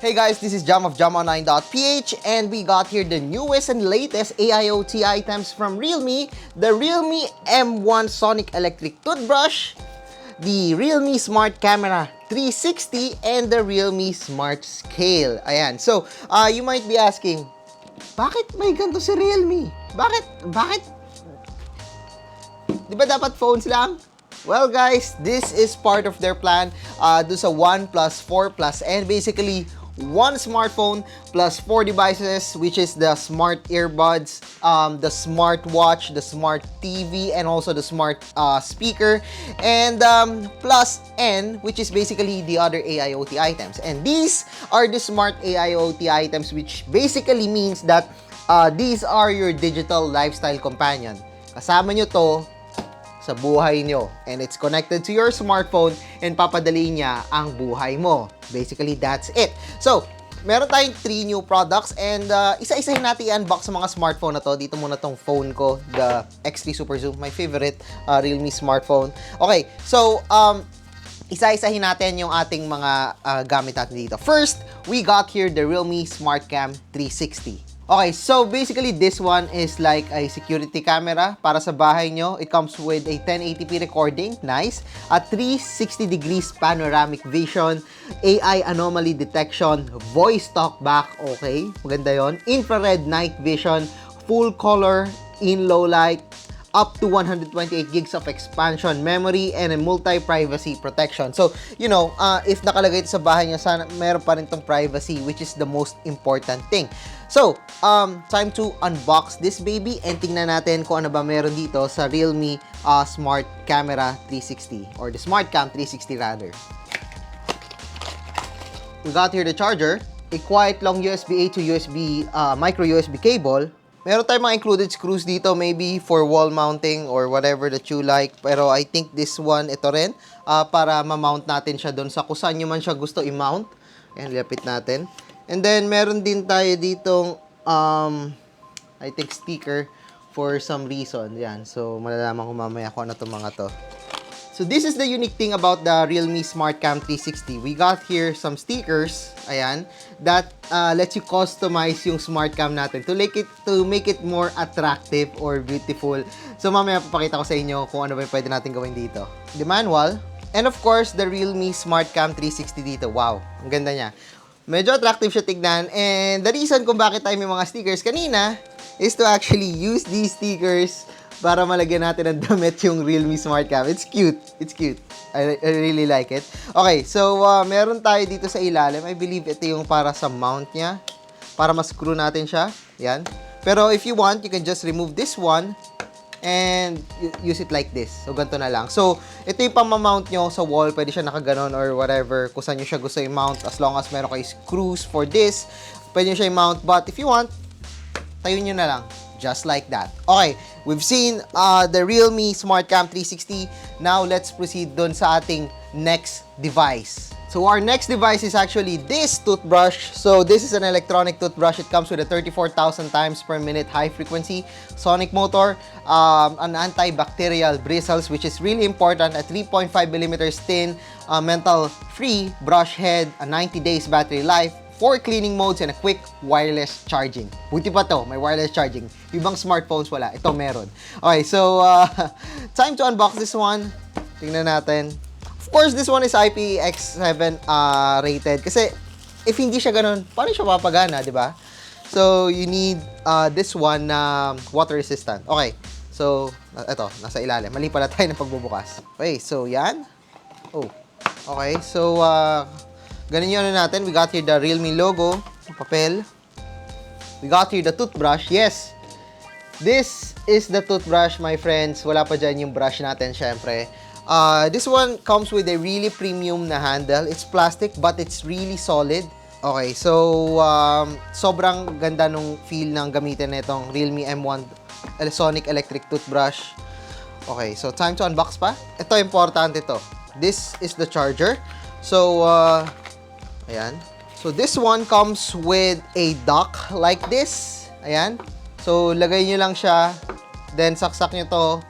Hey guys, this is Jam of JamOnline.ph and we got here the newest and latest AIoT items from Realme, the Realme M1 Sonic Electric Toothbrush, the Realme Smart Camera 360, and the Realme Smart Scale. Ayan. So, you might be asking, bakit may ganito si Realme? Bakit? Di ba dapat phones lang? Well guys, this is part of their plan do sa 1 plus 4 plus and basically one smartphone plus 4 devices, which is the smart earbuds, the smart watch, the smart TV, and also the smart speaker, and plus N, which is basically the other AIoT items. And these are the smart AIoT items, which basically means that these are your digital lifestyle companion. Kasama nyo to sa buhay nyo. And it's connected to your smartphone and papadali niya ang buhay mo. Basically, that's it. So, meron tayong 3 new products and isa-isahin natin i-unbox sa mga smartphone na to. Dito muna tong phone ko, the X3 Super Zoom, my favorite Realme smartphone. Okay, so, isa-isahin natin yung ating mga gamit natin dito. First, we got here the Realme Smart Cam 360. Okay, so basically this one is like a security camera para sa bahay nyo. It comes with a 1080p recording, nice. A 360 degrees panoramic vision, AI anomaly detection, voice talkback, okay, maganda yon. Infrared night vision, full color in low light, up to 128 gigs of expansion memory, and a multi-privacy protection. So, you know, if nakalagay ito sa bahay nyo, sana meron pa rin tong privacy, which is the most important thing. So, time to unbox this baby and tingnan natin kung ano ba meron dito sa Realme Smart Camera 360 or the Smart Cam 360 rather. We got here the charger, a quiet long USB-A to USB micro USB cable. Meron tayong mga included screws dito, maybe for wall mounting or whatever that you like. Pero I think this one, ito rin, para ma-mount natin siya doon sa kung saan nyo man siya gusto i-mount. Ayan, lapit natin. And then, meron din tayo ditong, I think, sticker for some reason. Yan. So, malalaman ko mamaya kung ano itong mga to. So, this is the unique thing about the Realme Smart Cam 360. We got here some stickers, ayan, that lets you customize yung smart cam natin to make it more attractive or beautiful. So, mamaya papakita ko sa inyo kung ano ba yung pwede natin gawin dito. The manual, and of course, the Realme Smart Cam 360 dito. Wow, ang ganda niya. Medyo attractive siya tignan, and the reason kung bakit tayo may mga stickers kanina is to actually use these stickers para malagyan natin ng damit yung Realme Smart Cam. It's cute. It's cute. I really like it. Okay, so meron tayo dito sa ilalim. I believe ito yung para sa mount niya. Para ma-screw natin siya. Yan. Pero if you want, you can just remove this one and use it like this. So, ganito na lang. So, ito yung pang-mount nyo sa wall. Pwede siya nakaganon or whatever. Kung saan nyo siya gusto i-mount. As long as meron kayo screws for this, pwede nyo siya i-mount. But if you want, tayo nyo na lang. Just like that. Okay, we've seen the Realme Smart Cam 360. Now, let's proceed dun sa ating next device. So, our next device is actually this toothbrush. So, this is an electronic toothbrush. It comes with a 34,000 times per minute high frequency sonic motor, an antibacterial bristles, which is really important, a 3.5 millimeters thin, menthol-free brush head, a 90 days battery life, 4 cleaning modes, and a quick wireless charging. Buti pa to, may wireless charging. Ibang smartphones wala. Ito meron. Okay, so, time to unbox this one. Tingnan natin. Of course, this one is IPX7 rated. Kasi, if hindi siya ganun, paano siya papagana, di ba? So, you need this one na water resistant. Okay, so, ito, nasa ilalim. Mali pala tayo ng pagbubukas. Okay, so, yan. Oh, okay, so, ganun yung ano natin. We got here the Realme logo, papel. We got here the toothbrush. Yes, this is the toothbrush, my friends. Wala pa dyan yung brush natin, syempre. This one comes with a really premium na handle. It's plastic, but it's really solid. Okay, so, sobrang ganda nung feel ng gamitin na itong Realme M1 Sonic Electric Toothbrush. Okay, so time to unbox pa. Ito, importante to. This is the charger. So, ayan. So, this one comes with a dock like this. Ayan. So, lagay nyo lang siya. Then, saksak nyo to.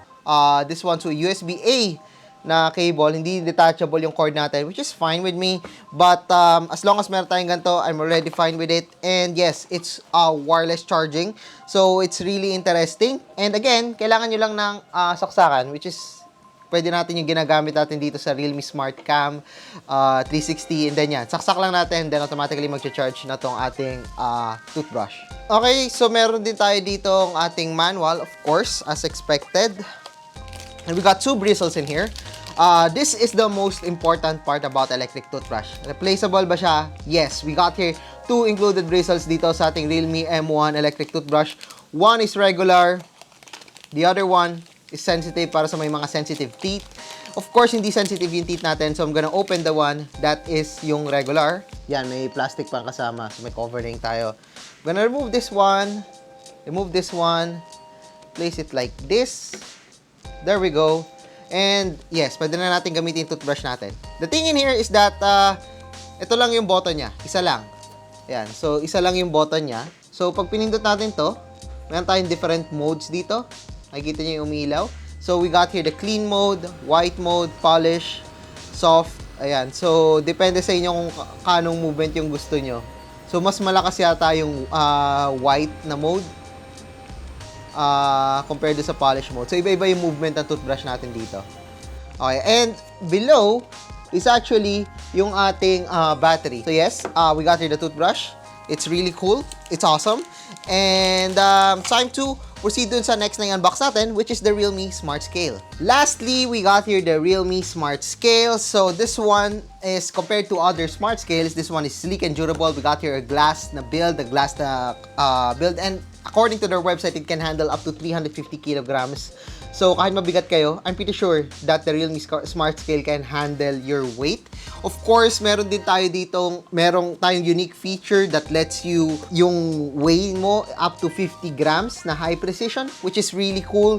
This one, so USB-A na cable, hindi detachable yung cord natin, which is fine with me. But as long as meron tayong ganito, I'm already fine with it. And yes, it's wireless charging. So it's really interesting. And again, kailangan nyo lang ng saksakan, which is pwede natin yung ginagamit natin dito sa Realme Smart Cam 360. And then yan, saksak lang natin, then automatically mag-charge na tong ating toothbrush. Okay, so meron din tayo dito ang ating manual, of course, as expected. And we got 2 bristles in here. This is the most important part about electric toothbrush. Replaceable ba siya? Yes, we got here 2 included bristles dito sa ating Realme M1 electric toothbrush. One is regular, the other one is sensitive para sa may mga sensitive teeth. Of course, hindi sensitive yung teeth natin, so I'm gonna open the one that is yung regular. Yan, may plastic pang kasama, so may covering tayo. I'm gonna remove this one, place it like this. There we go. And yes, pwede na natin gamitin yung toothbrush natin. The thing in here is that ito lang yung button niya, isa lang. Yan, so isa lang yung button niya. So pag pinindot natin to, meron tayong different modes dito. Nakikita niyo yung umilaw. So we got here the clean mode, white mode, polish, soft. Ayan, so depende sa inyo kung kanong movement yung gusto nyo. So mas malakas yata yung white na mode compared sa polish mode. So iba-iba yung movement ng toothbrush natin dito. Okay, and below is actually yung ating battery. So yes, we got here the toothbrush. It's really cool. It's awesome. And time to proceed dun sa next na i-unbox natin, which is the Realme Smart Scale. Lastly, we got here the Realme Smart Scale. So this one is, compared to other smart scales, this one is sleek and durable. We got here a glass na build, and according to their website, it can handle up to 350 kilograms. So kahit mabigat kayo, I'm pretty sure that the Realme Smart Scale can handle your weight. Of course, meron din tayo ditong, merong tayong unique feature that lets you yung weigh mo up to 50 grams na high precision, which is really cool.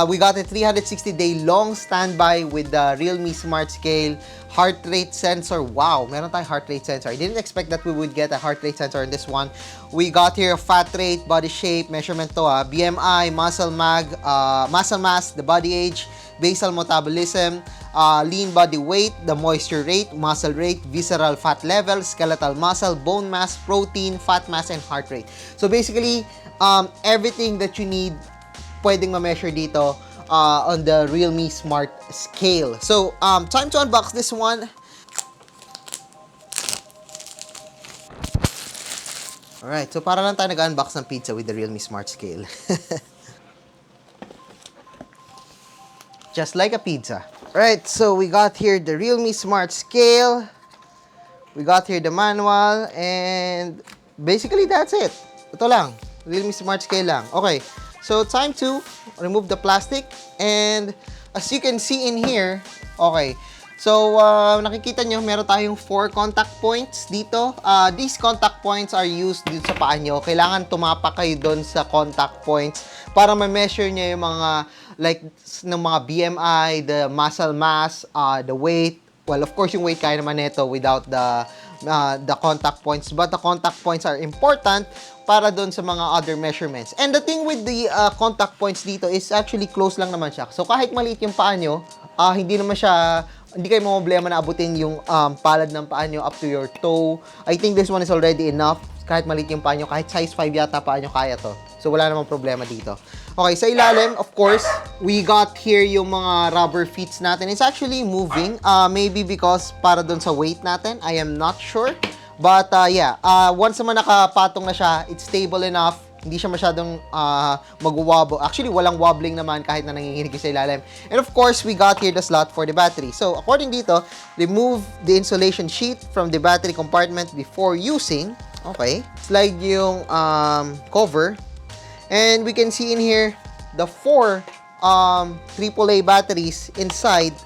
We got a 360-day long standby with the Realme Smart Scale. Heart rate sensor. Wow, meron tayong heart rate sensor. I didn't expect that we would get a heart rate sensor in this one. We got here fat rate, body shape, measurement to BMI, muscle mass, the body age, basal metabolism, lean body weight, the moisture rate, muscle rate, visceral fat level, skeletal muscle, bone mass, protein, fat mass, and heart rate. So basically, everything that you need pwedeng ma-measure dito on the Realme Smart Scale. So, time to unbox this one. Alright, so para lang tayo nag-unbox ng pizza with the Realme Smart Scale. Just like a pizza. Alright, so we got here the Realme Smart Scale. We got here the manual, and basically that's it. Ito lang, Realme Smart Scale lang. Okay, so time to remove the plastic, and as you can see in here, okay, so nakikita nyo, meron tayong 4 contact points dito. These contact points are used dito sa paa nyo. Kailangan tumapak kayo doon sa contact points para ma-measure nyo yung mga, like, ng mga BMI, the muscle mass, the weight. Well, of course, yung weight kaya naman nito without the contact points. But the contact points are important para doon sa mga other measurements. And the thing with the contact points dito is actually close lang naman siya. So kahit maliit yung paa nyo, hindi kayo problema na abutin yung palad ng paa nyo up to your toe. I think this one is already enough. Kahit maliit yung paa nyo, kahit size 5 yata paa nyo, kaya to. So wala namang problema dito. Okay, sa ilalim, of course, we got here yung mga rubber feet natin. It's actually moving. Maybe because para doon sa weight natin. I am not sure. But yeah, once naman nakapatong na siya, it's stable enough. Hindi siya masyadong mag-wobble. Actually, walang wobbling naman kahit na nanginginig sa ilalim. And of course, we got here the slot for the battery. So, according dito, remove the insulation sheet from the battery compartment before using. Okay. Slide yung cover. And we can see in here the 4 AAA batteries inside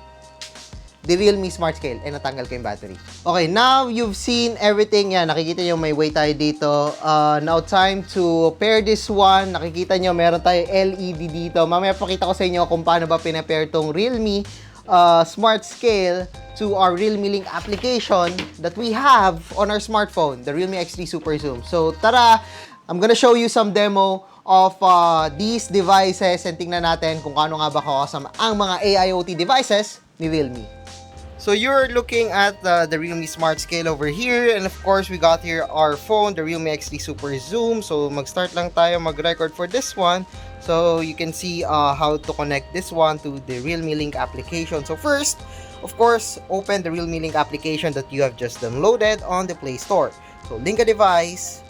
the Realme Smart Scale. And natanggal ko yung battery. Okay, now you've seen everything. Yan, nakikita nyo may weight tayo dito. Now time to pair this one. Nakikita nyo meron tayo LED dito. Mamaya pakita ko sa inyo kung paano ba pinapair tong Realme Smart Scale to our Realme Link application that we have on our smartphone, the Realme X3 Super Zoom. So tara, I'm gonna show you some demo of these devices and tingnan natin kung paano nga ba kakasama ang mga AIoT devices ni Realme. So you're looking at the Realme Smart Scale over here, and of course we got here our phone, the Realme X3 Super Zoom. So mag-start lang tayo mag-record for this one. So you can see how to connect this one to the Realme Link application. So first, of course, open the Realme Link application that you have just downloaded on the Play Store. So link a device.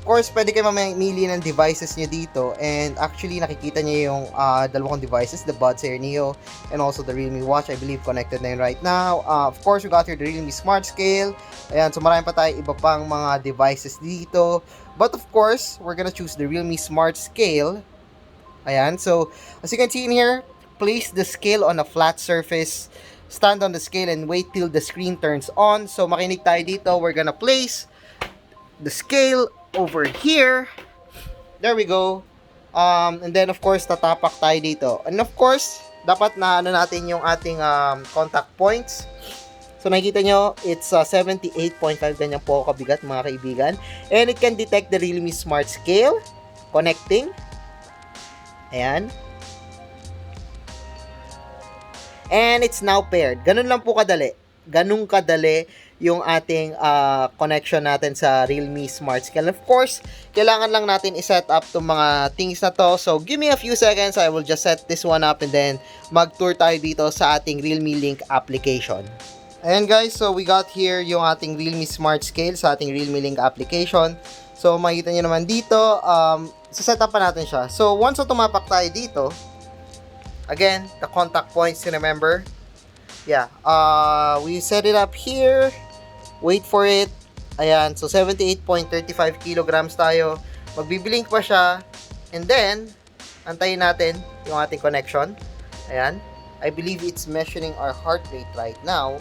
Of course, pwede kayo mamili ng devices nyo dito, and actually nakikita nyo yung dalawang devices, the Buds Air Neo and also the Realme Watch. I believe connected na yun right now. Of course, we got here the Realme Smart Scale. Ayan, so marami pa tayo iba pang mga devices dito. But of course, we're gonna choose the Realme Smart Scale. Ayan, so as you can see in here, place the scale on a flat surface, stand on the scale and wait till the screen turns on. So makinig tayo dito, we're gonna place the scale over here. There we go. And then of course tatapak tayo dito. And of course, dapat na ano natin yung ating contact points. So nakikita nyo, it's 78.5 ganyan po kabigat mga kaibigan. And it can detect the Realme Smart Scale. Connecting. Ayan. And it's now paired. Ganun lang po kadali. Ganun kadali yung ating connection natin sa Realme Smart Scale. Of course, kailangan lang natin i-set up itong mga things na to. So, give me a few seconds. I will just set this one up and then mag-tour tayo dito sa ating Realme Link application. Ayan guys, so we got here yung ating Realme Smart Scale sa ating Realme Link application. So, makikita nyo naman dito, set up pa natin siya. So, once na tumapak tayo dito, again, the contact points, you remember? Yeah, we set it up here. Wait for it. Ayan, so 78.35 kilograms tayo. Magbiblink pa siya. And then, antayin natin yung ating connection. Ayan. I believe it's measuring our heart rate right now.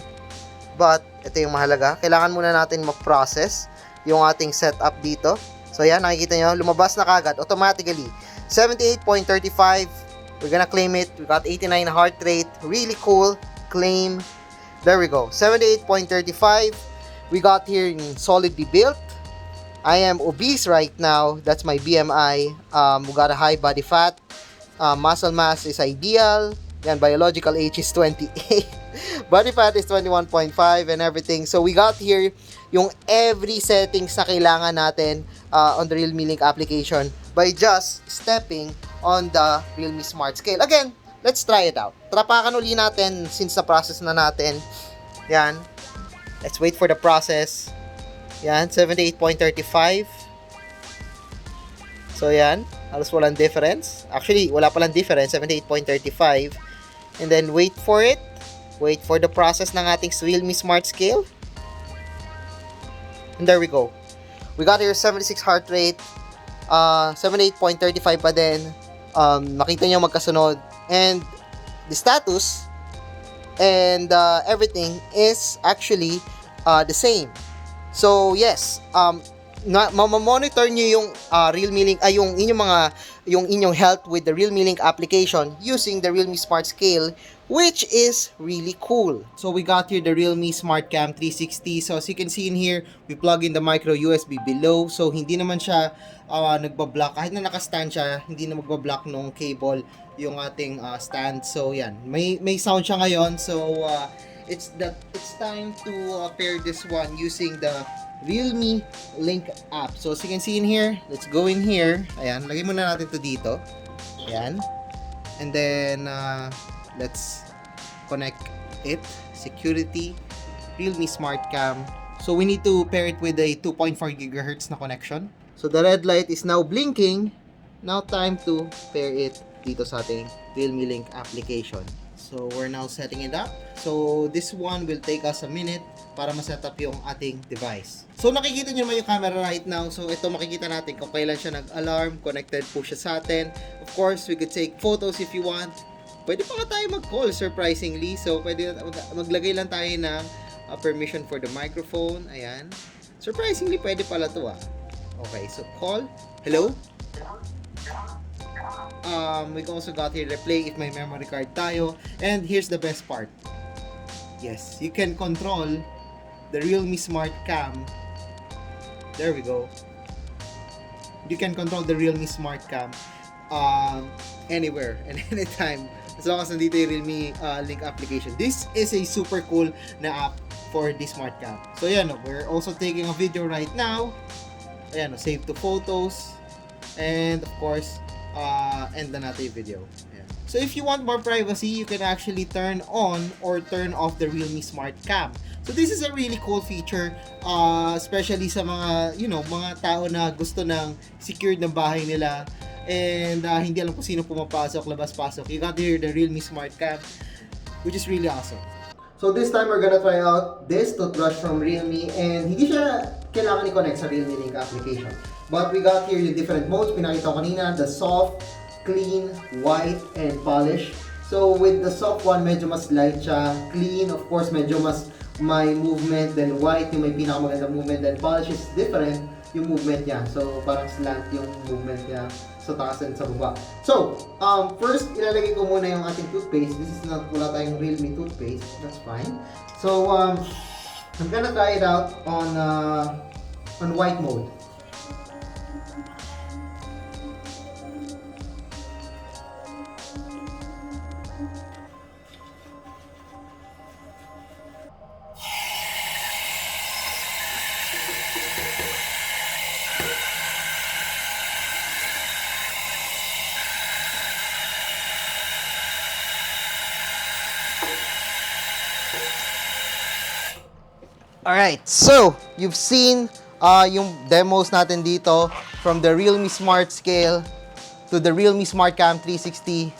But, ito yung mahalaga. Kailangan muna natin ma-process yung ating setup dito. So, ayan, nakikita nyo, lumabas na kagad automatically. 78.35. We're gonna claim it. We got 89 heart rate. Really cool. Claim. There we go. 78.35. We got here in solidly built. I am obese right now. That's my BMI. We got a high body fat. Muscle mass is ideal. Yan, biological age is 28. Body fat is 21.5 and everything. So we got here yung every settings na kailangan natin on the Realme Link application by just stepping on the Realme Smart Scale. Again, let's try it out. Trapakan uli natin since na-process na natin. Yan. Let's wait for the process. Yan, 78.35. So, yan. Halos walang difference. Actually, wala palang difference. 78.35. And then, wait for it. Wait for the process ng ating Realme Smart Scale. And there we go. We got here 76 heart rate. 78.35 pa din. Makita nyo magkasunod. And the status and everything is actually the same. So yes, monitor nyo yung Realme Link, yung inyong health with the Realme Link application using the Realme Smart Scale, which is really cool. So we got here the Realme Smart Cam 360. So as you can see in here, we plug in the micro USB below. So hindi naman siya nagbablock. Kahit na naka-stand siya, hindi na magbablock nung cable yung ating stand. So yan, may sound siya ngayon. So it's time to pair this one using the Realme Link app. So as you can see in here, let's go in here. Ayan, lagay muna natin to dito. Ayan. And then let's connect it. Security, Realme Smart Cam. So we need to pair it with a 2.4 GHz na connection. So the red light is now blinking. Now time to pair it dito sa ating Realme Link application. So we're now setting it up. So this one will take us a minute para ma-set up yung ating device. So nakikita nyo naman yung camera right now. So ito makikita natin kung kailan siya nag-alarm. Connected po siya sa atin. Of course, we could take photos if you want. Pwede pa nga tayo mag-call surprisingly. So pwede maglagay lang tayo ng permission for the microphone. Ayan. Surprisingly, pwede pala to ah. Okay, so call. Hello? We also got here replay if may memory card tayo. And here's the best part. Yes, you can control the Realme Smart Cam. There we go. you can control the realme smart cam anywhere and anytime as long as nandito yung realme link application. This is a super cool na app for the smart cam. So yan, we're also taking a video right now. Ayan, save to photos, and of course end na natin yung video. Ayan. So if you want more privacy, you can actually turn on or turn off the realme smart cam. So this is a really cool feature, especially sa mga, mga tao na gusto ng secured na bahay nila and hindi alam kung sino pumapasok, labas-pasok. You got here the realme smart cam, which is really awesome. So this time we're gonna try out this toothbrush from Realme, and hindi siya kailangan i-connect sa Realme Link application. But we got here yung different modes. Pinakita ko kanina, the soft, clean, white, and polish. So with the soft one, medyo mas light siya. Clean, of course, medyo mas may movement. Then white, yung may pinakamaganda movement. Then polish is different yung movement niya. So parang slant yung movement niya sa taas and sa baba. So, first, ilalagay ko muna yung ating toothpaste. This is not, wala tayong Realme toothpaste. That's fine. So, I'm gonna try it out on white mode. Alright, so you've seen yung demos natin dito from the Realme Smart Scale to the Realme Smart Cam 360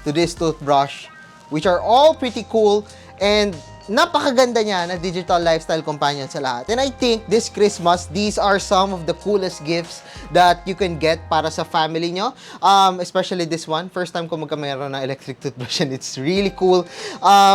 to this toothbrush, which are all pretty cool and napakaganda niya na digital lifestyle companion sa lahat. And I think this Christmas, these are some of the coolest gifts that you can get para sa family nyo. Especially this one. First time ko magkameron ng electric toothbrush and it's really cool.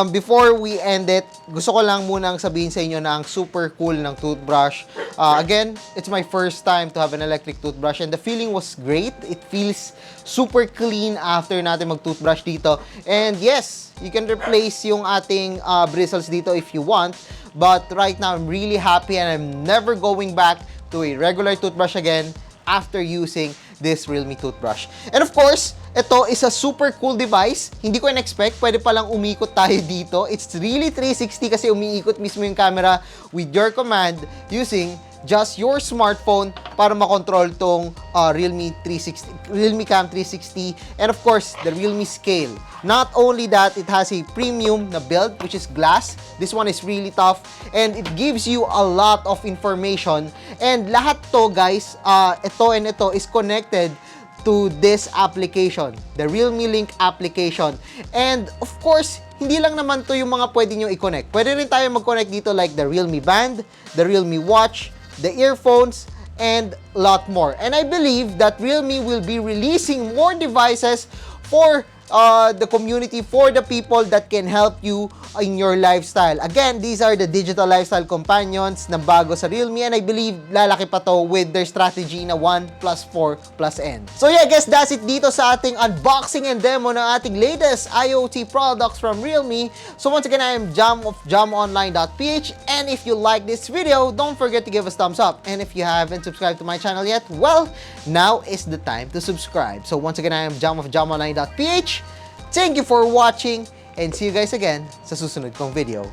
Before we end it, gusto ko lang munang sabihin sa inyo na ang super cool ng toothbrush. Again, it's my first time to have an electric toothbrush and the feeling was great. It feels super clean after natin mag-toothbrush dito. And yes, you can replace yung ating bristles dito if you want. But right now, I'm really happy and I'm never going back to a regular toothbrush again after using this Realme toothbrush. And of course, ito is a super cool device. Hindi ko in-expect, pwede palang umikot tayo dito. It's really 360 kasi umiikot mismo yung camera with your command using just your smartphone para makontrol tong Realme Cam 360 and of course the Realme Scale. Not only that, it has a premium na build which is glass. This one is really tough and it gives you a lot of information and lahat to guys, ito is connected to this application, the Realme Link application. And of course, hindi lang naman to yung mga pwede nyo i-connect. Pwede rin tayo mag-connect dito like the Realme Band, the Realme Watch, the earphones, and a lot more. And I believe that Realme will be releasing more devices for the community, for the people that can help you in your lifestyle. Again, these are the digital lifestyle companions na bago sa Realme and I believe lalaki pa to with their strategy na 1+4+N. So yeah, guys, that's it dito sa ating unboxing and demo ng ating latest IoT products from Realme. So once again, I am Jam of jamonline.ph and if you like this video, don't forget to give us thumbs up. And if you haven't subscribed to my channel yet, well, now is the time to subscribe. So once again, I am Jam of jamonline.ph. Thank you for watching and see you guys again sa susunod kong video.